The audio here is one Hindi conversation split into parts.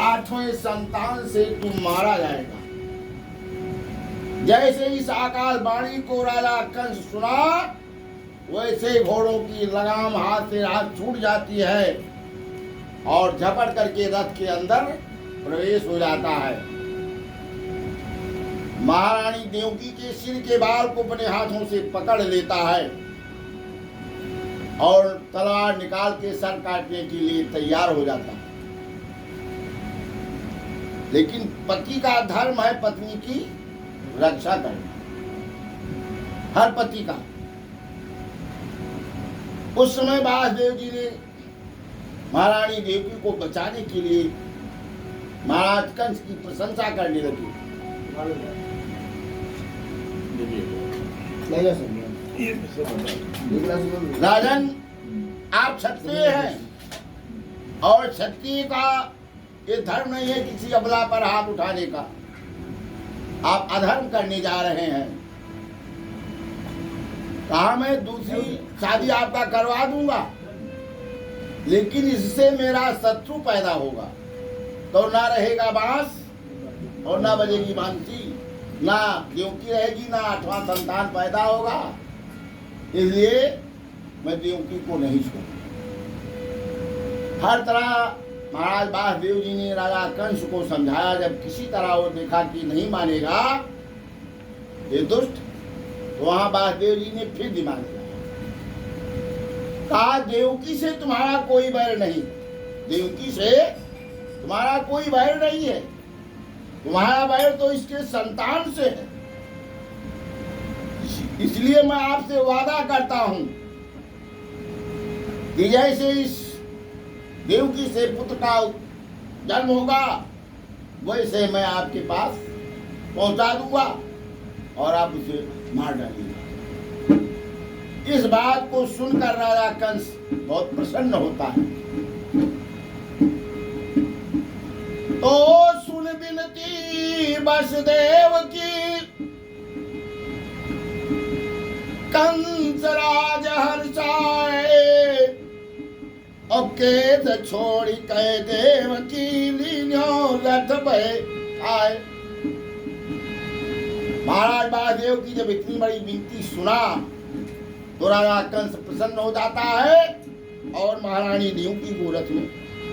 8वें संतान से तू मारा जाएगा। जैसे इस आकाशवाणी को राजा कंस सुना, वैसे घोड़ों की लगाम हाथ से हाथ छूट जाती है और झपट करके रथ के अंदर प्रवेश हो जाता है। महारानी देवकी के सिर के बाल को अपने हाथों से पकड़ लेता है और तलवार निकाल के सर काटने के लिए तैयार हो जाता है। लेकिन पति का धर्म है पत्नी की रक्षा करना, हर पति का। उस समय वासुदेव जी ने महारानी देवकी को बचाने के लिए महाराज कंस की प्रशंसा करने लगे। राजन, आप क्षत्रिय हैं और क्षत्रिय का ये धर्म नहीं है किसी अबला पर हाथ उठाने का। आप अधर्म करने जा रहे हैं। कहा मैं दूसरी शादी आपका करवा दूंगा, लेकिन इससे मेरा शत्रु पैदा होगा तो ना रहेगा बांस और ना बजेगी बांसी, ना देवकी रहेगी, ना 8वां संतान पैदा होगा। इसलिए मैं देवकी को नहीं छोड़ूंगा। हर तरह महाराज वासुदेव जी ने राजा कंस को समझाया। जब किसी तरह वो देखा कि नहीं मानेगा ये दुष्ट, तो वहां वासुदेव जी ने फिर दिमाग लगाया। कहा देवकी से तुम्हारा कोई बैर नहीं, देवकी से तुम्हारा कोई बैर नहीं है, तुम्हारा बैर तो इसके संतान से है। इसलिए मैं आपसे वादा करता हूं कि जैसे इस देवकी से पुत्र का जन्म होगा, वैसे मैं आपके पास पहुंचा दूंगा और आप उसे मार डालिएगा। इस बात को सुनकर राजा कंस बहुत प्रसन्न होता है। तो सुन विनती वसुदेव की, कंस राज हर्षाए, और केत छोड़ी कह देव की लीन्यो लठ भय आए। महाराज वासुदेव की जब इतनी बड़ी विनती सुना तो राजा कंस प्रसन्न हो जाता है और महारानी देवकी को रथ में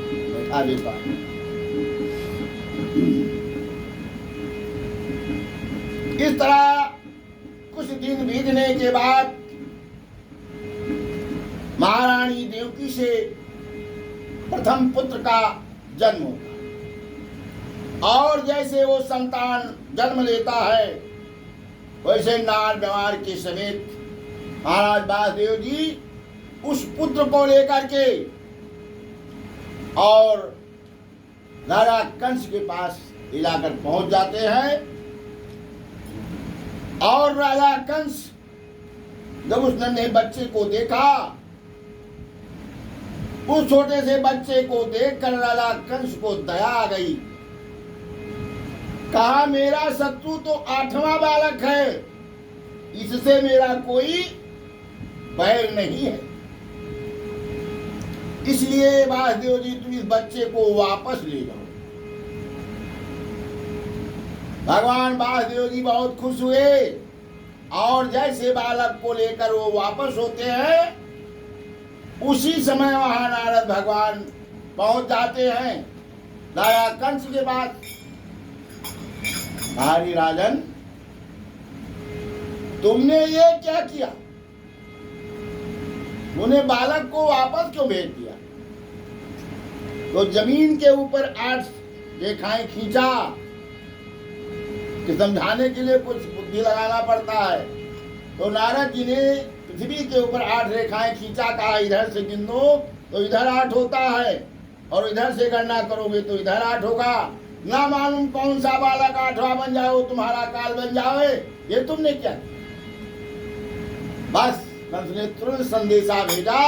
बैठा देता है। इस तरह कुछ दिन बीतने के बाद महारानी देवकी से प्रथम पुत्र का जन्म होता, और जैसे वो संतान जन्म लेता है, वैसे नार व्यवहार के समेत महाराज वासुदेव जी उस पुत्र को लेकर के और राजा कंस के पास लाकर पहुंच जाते हैं। और राजा कंस जब उस नन्हे बच्चे को देखा, उस छोटे से बच्चे को देखकर राजा कंस को दया आ गई। कहा मेरा शत्रु तो 8वां बालक है, इससे मेरा कोई बैर नहीं है। इसलिए वासुदेव जी तुम इस बच्चे को वापस ले जाओ। भगवान वासुदेव जी बहुत खुश हुए और जैसे बालक को लेकर वो वापस होते हैं, उसी समय वहां नारद भगवान पहुंच जाते हैं राजा कंस के पास। भारी राजन, तुमने ये क्या किया? उन्हें बालक को वापस क्यों भेज दिया? तो जमीन के ऊपर 8 रेखाएं खींचा कि समझाने के लिए कुछ बुद्धि लगाना पड़ता है। तो नारद जी ने पृथ्वी के ऊपर 8 रेखाएं खींचा, कहा इधर से गिन दो तो इधर 8 होता है, और इधर से गणना करोगे तो इधर 8 होगा। ना मालूम कौन सा बालक 8वां बन जाओ, तुम्हारा काल बन जाओ। ये तुमने क्या? बस कंस ने तुरंत संदेशा भेजा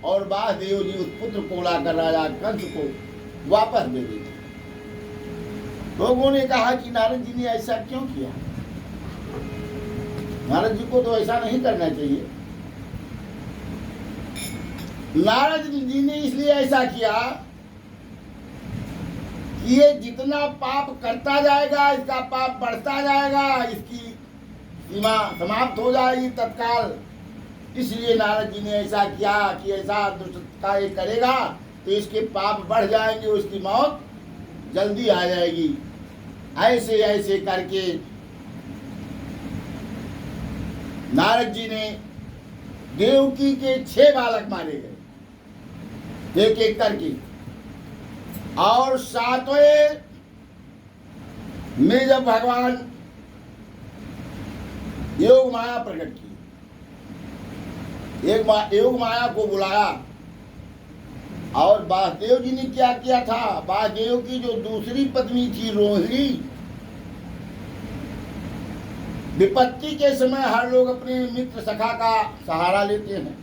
और वासुदेव जी उस पुत्र को लाकर राजा कंस को वापस दे दिया। लोगों ने कहा कि नारद जी ने ऐसा क्यों किया? नारद जी को तो ऐसा नहीं करना चाहिए। नारद जी ने इसलिए ऐसा किया कि ये जितना पाप करता जाएगा इसका पाप बढ़ता जाएगा, इसकी सीमा समाप्त हो जाएगी तत्काल। इसलिए नारद जी ने ऐसा किया कि ऐसा दुष्टता ये करेगा तो इसके पाप बढ़ जाएंगे, उसकी मौत जल्दी आ जाएगी। ऐसे ऐसे करके नारद जी ने देवकी के 6 बालक मारे गए एक एक करके, और 7वें में जब भगवान योग माया प्रकट की, योग माया को बुलाया, और वासुदेव जी ने क्या किया था, वासुदेव की जो दूसरी पत्नी थी रोहिणी, विपत्ति के समय हर लोग अपने मित्र सखा का सहारा लेते हैं।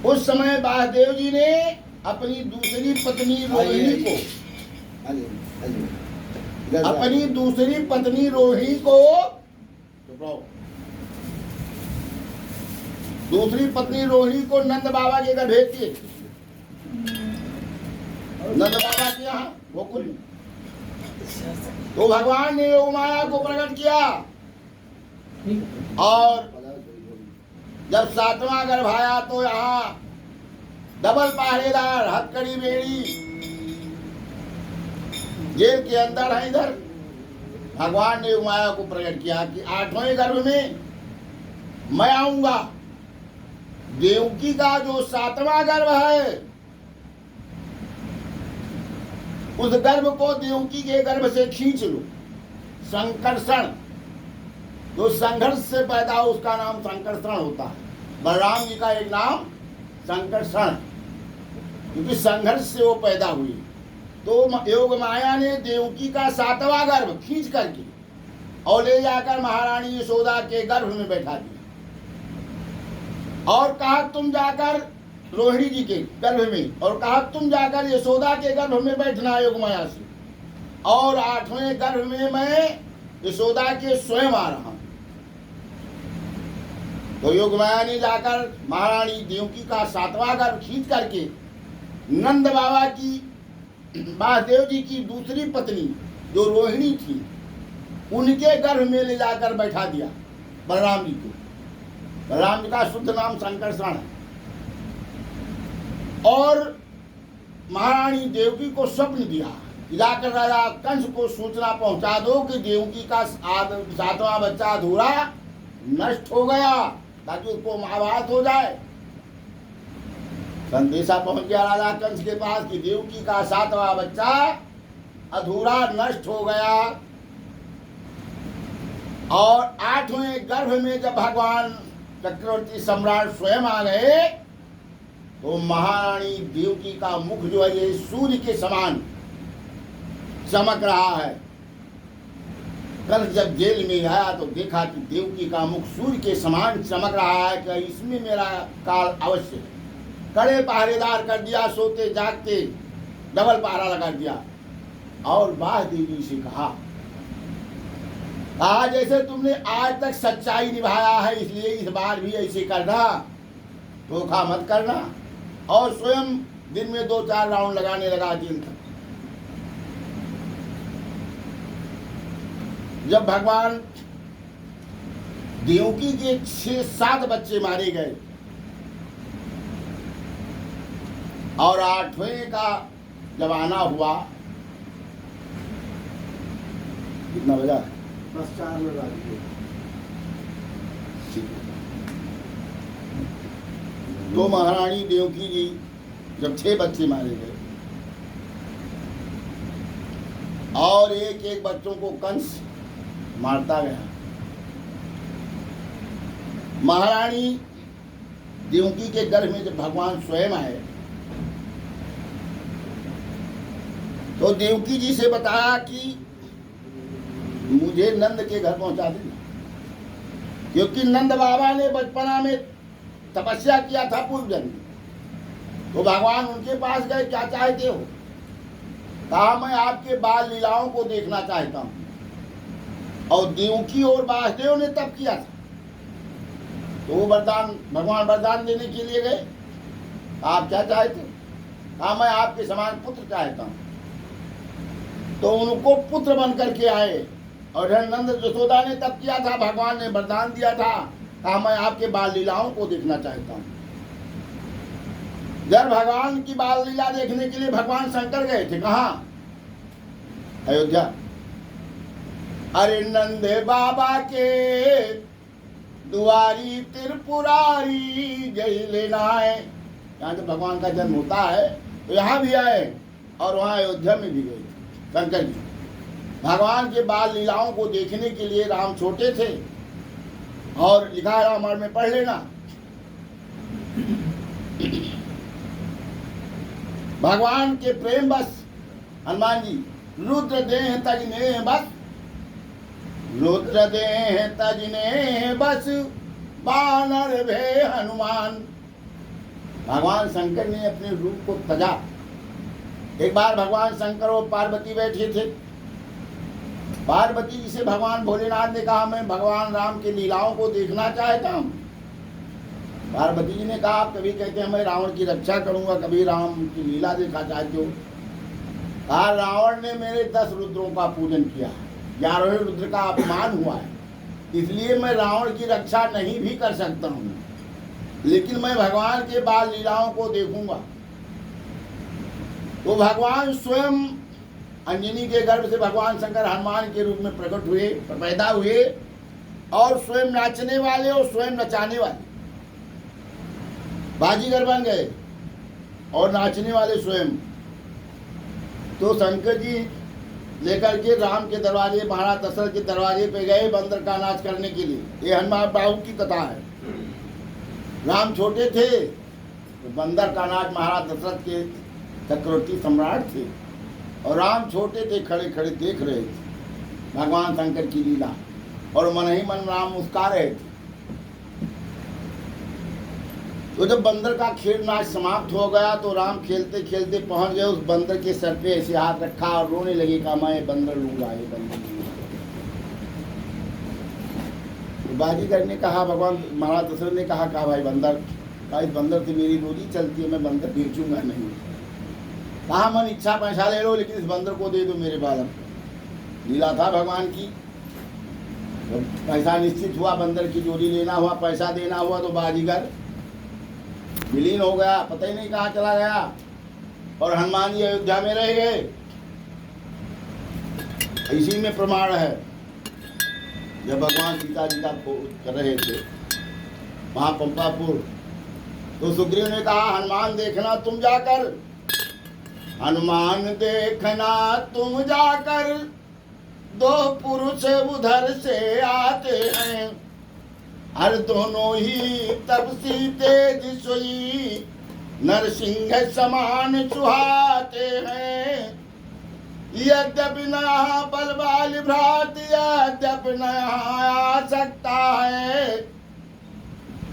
उस समय वासुदेव जी ने अपनी दूसरी पत्नी रोहिणी को दूसरी पत्नी रोहिणी को नंद बाबा के घर भेज दिए। नंद बाबा के यहाँ गोकुल में। तो भगवान ने योग माया को प्रकट किया, और जब 7वां गर्भ आया तो यहाँ डबल पहरेदार हथकड़ी बेड़ी जेल के अंदर है। इधर भगवान ने योग माया को प्रकट किया कि 8वें गर्भ में मैं आऊंगा, देवकी का जो 7वां गर्भ है उस गर्भ को देवकी के गर्भ से खींच लो। संकर्षण, जो संघर्ष से पैदा हो उसका नाम संकर्षण होता है। बलराम जी का एक नाम संकर्षण, क्योंकि संघर्ष से वो पैदा हुई। तो योग माया ने देवकी का 7वां गर्भ खींच करके और ले जाकर महारानी यशोदा के गर्भ में बैठा दिया, और कहा तुम जाकर रोहिणी जी के गर्भ में, और कहा तुम जाकर यशोदा के गर्भ में बैठना योग माया से, और 8वें गर्भ में मैं यशोदा के स्वयं आ रहा हूं। तो योग माया ने जाकर महारानी देवकी का 7वां गर्भ खींच करके नंद बाबा की, वासुदेव जी की दूसरी पत्नी जो रोहिणी थी उनके गर्भ में ले जाकर बैठा दिया बलराम जी को। बलराम जी का शुद्ध नाम संकर्षण है। और महारानी देवकी को स्वप्न दिया, जाकर राजा कंस को सूचना पहुंचा दो कि देवकी का 7वां बच्चा अधूरा नष्ट हो गया, ताकि उसको महाभारत हो जाए। संदेशा पहुंच गया राजा कंस के पास कि देवकी का 7वां बच्चा अधूरा नष्ट हो गया। और 8वें गर्भ में जब भगवान चक्रवर्ती सम्राट स्वयं आ गए तो महारानी देवकी का मुख जो है ये सूर्य के समान चमक रहा है। कल जब जेल में आया तो देखा कि देवकी का मुख सूर्य के समान चमक रहा है कि इसमें मेरा काल अवश्य है। कड़े पहरेदार कर दिया, सोते जागते डबल पहरा लगा दिया। और वासुदेव से कहा जैसे तुमने आज तक सच्चाई निभाया है, इसलिए इस बार भी ऐसे करना, धोखा मत करना। और स्वयं दिन में 2-4 राउंड लगाने लगा दिन तक। जब भगवान देवकी के 6-7 बच्चे मारे गए और 8वें का जब आना हुआ, कितना बजा? 4 लगा दिए। तो महारानी देवकी जी जब 6 बच्चे मारे गए और एक एक बच्चों को कंस मारता गया, महारानी देवकी के गर्भ में जब भगवान स्वयं आए तो देवकी जी से बताया कि मुझे नंद के घर पहुंचा देना, क्योंकि नंद बाबा ने बचपना में तपस्या किया था पूर्व जन्म। तो भगवान उनके पास गए, क्या चाहते हो? कहा मैं आपके बाल लीलाओं को देखना चाहता हूं। और देवकी और वासुदेव ने तब किया था। तो वो भगवान वरदान देने के लिए गए। आप क्या चाहते? कहा मैं आपके समान पुत्र चाहता हूं। तो उनको पुत्र बन करके आए। और नंद यशोदा ने तब किया था, भगवान ने वरदान दिया था, कहा मैं आपके बाल लीलाओं को देखना चाहता हूँ। जब भगवान की बाल लीला देखने के लिए भगवान शंकर गए थे, कहाँ? अयोध्या। अरे नंद बाबा के दुआरी त्रिपुरारी जय लेना है। यहाँ जब भगवान का जन्म होता है तो यहाँ भी आए और वहाँ अयोध्या में भी गए शंकर जी। भगवान के बाल लीलाओं को देखने के लिए, राम छोटे थे और लिखा है रामायण में, पढ़ लेना। भगवान के प्रेम बस हनुमान जी रुद्र देह तजने बस, रुद्र देह तजने बस बानर भे हनुमान। भगवान शंकर ने अपने रूप को तजा। एक बार भगवान शंकर और पार्वती बैठे थे। पार्वती जी से भगवान भोलेनाथ ने कहा मैं भगवान राम की लीलाओं को देखना चाहता हूँ। पार्वती जी ने कहा आप कभी कहते हैं मैं रावण की रक्षा करूंगा, कभी राम की लीला देखा चाहते हो। कहा रावण ने मेरे 10 रुद्रों का पूजन किया, 11वें रुद्र का अपमान हुआ है, इसलिए मैं रावण की रक्षा नहीं भी कर सकता हूँ, लेकिन मैं भगवान के बाल लीलाओं को देखूंगा। तो भगवान स्वयं अंजनी के गर्भ से भगवान शंकर हनुमान के रूप में प्रकट हुए, पैदा हुए, और स्वयं नाचने वाले और स्वयं नचाने वाले बाजीगर बन गए और नाचने वाले स्वयं। तो शंकर जी लेकर के राम के दरवाजे, महाराज दशरथ के दरवाजे पे गए बंदर का नाच करने के लिए। ये हनुमान बाबू की कथा है। राम छोटे थे तो बंदर का नाच महाराज दशरथ के चक्रवर्ती सम्राट थे, और राम छोटे थे, खड़े खड़े देख रहे थे भगवान शंकर की लीला, और मन ही मन राम मुस्का रहे थे। तो जब बंदर का खेल नाच समाप्त हो गया तो राम खेलते खेलते पहुंच गए उस बंदर के सर पे, ऐसे हाथ रखा और रोने लगे, कहा मैं बंदर लूंगा, ये बंदर लूंगा। तो बाजीगर ने कहा, भगवान महाराज दशरथ ने कहा भाई बंदर, इस बंदर से मेरी रोजी चलती है, मैं बंदर बेचूंगा नहीं। कहा मन इच्छा पैसा ले लो, लेकिन इस बंदर को दे दो मेरे बालक। लीला था भगवान की। तो पैसा निश्चित हुआ, बंदर की जोड़ी लेना हुआ, पैसा देना हुआ, तो बाजीगर विलीन हो गया, पता ही नहीं कहाँ चला गया, और हनुमान जी अयोध्या में रह गए। इसी में प्रमाण है, जब भगवान सीता जी का खोज कर रहे थे वहाँ पंपापुर, तो सुग्रीव ने कहा हनुमान देखना तुम जाकर, हनुमान देखना तुम जाकर, 2 पुरुष उधर से आते हैं, हर दोनों ही तब सी तेज सोई, नरसिंह समान चुहाते हैं। यद्यपि न बलवाल भ्रात, यद्यपि न आ सकता है,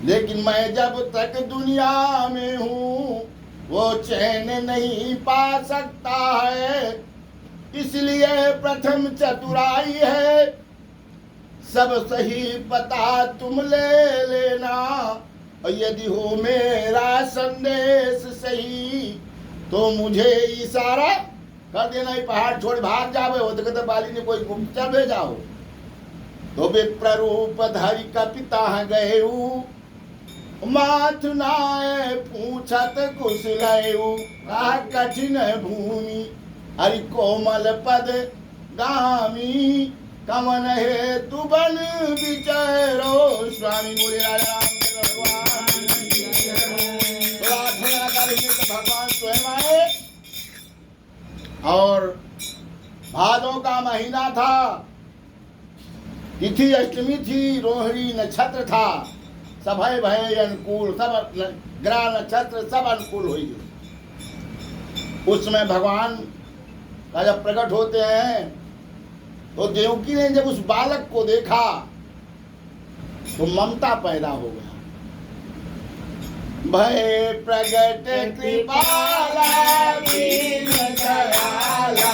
लेकिन मैं जब तक दुनिया में हूँ वो चैन नहीं पा सकता है। इसलिए प्रथम चतुराई है, सब सही पता तुम ले लेना, और यदि हो मेरा संदेश सही तो मुझे इशारा कर देना, ही पहाड़ छोड़ भाग जावे हो। तो बाली ने कोई गुप्तचर भेजा हो। तो विप्ररूप धरि कपिता गए, माथ नाय पूछत कुशलयु, कठिन भूमि हरि कोमल पद गामी, कमन है तु बन विचारो। स्वामी बोले रामचंद्र भगवान स्वयं आए, और भादों का महीना था, तिथि अष्टमी थी, रोहिणी नक्षत्र था, सब भय अनुकूल, सब ग्रह नक्षत्र सब अनुकूल हुई। उस समय भगवान का जब प्रकट होते हैं तो देवकी ने जब उस बालक को देखा तो ममता पैदा हो गया। भय प्रगट कृपाला दीन दयाला,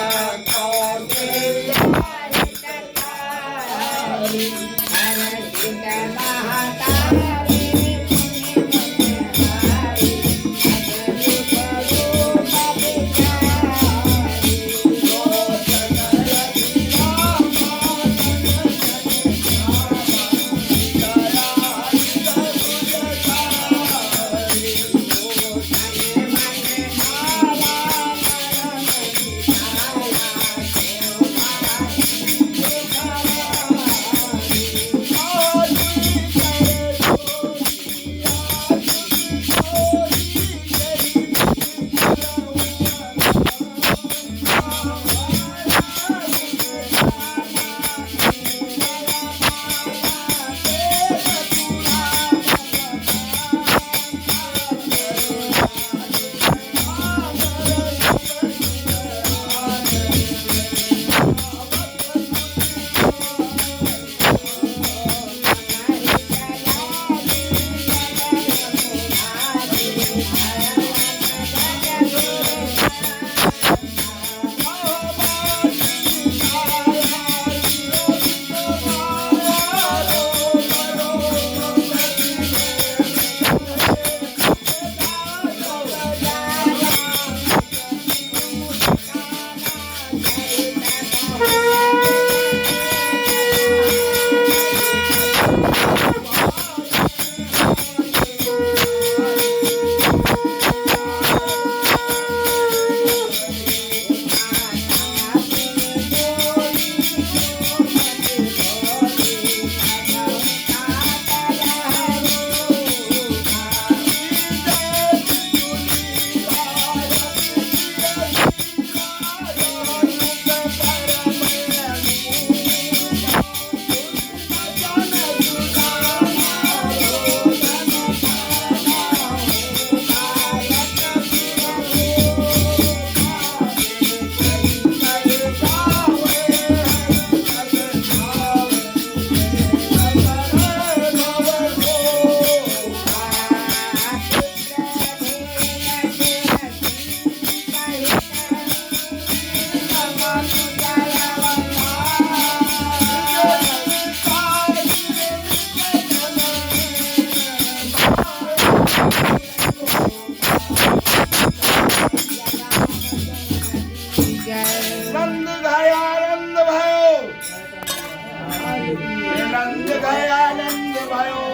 नंद घाय आनंद भयो, नंद घाय आनंद भयो।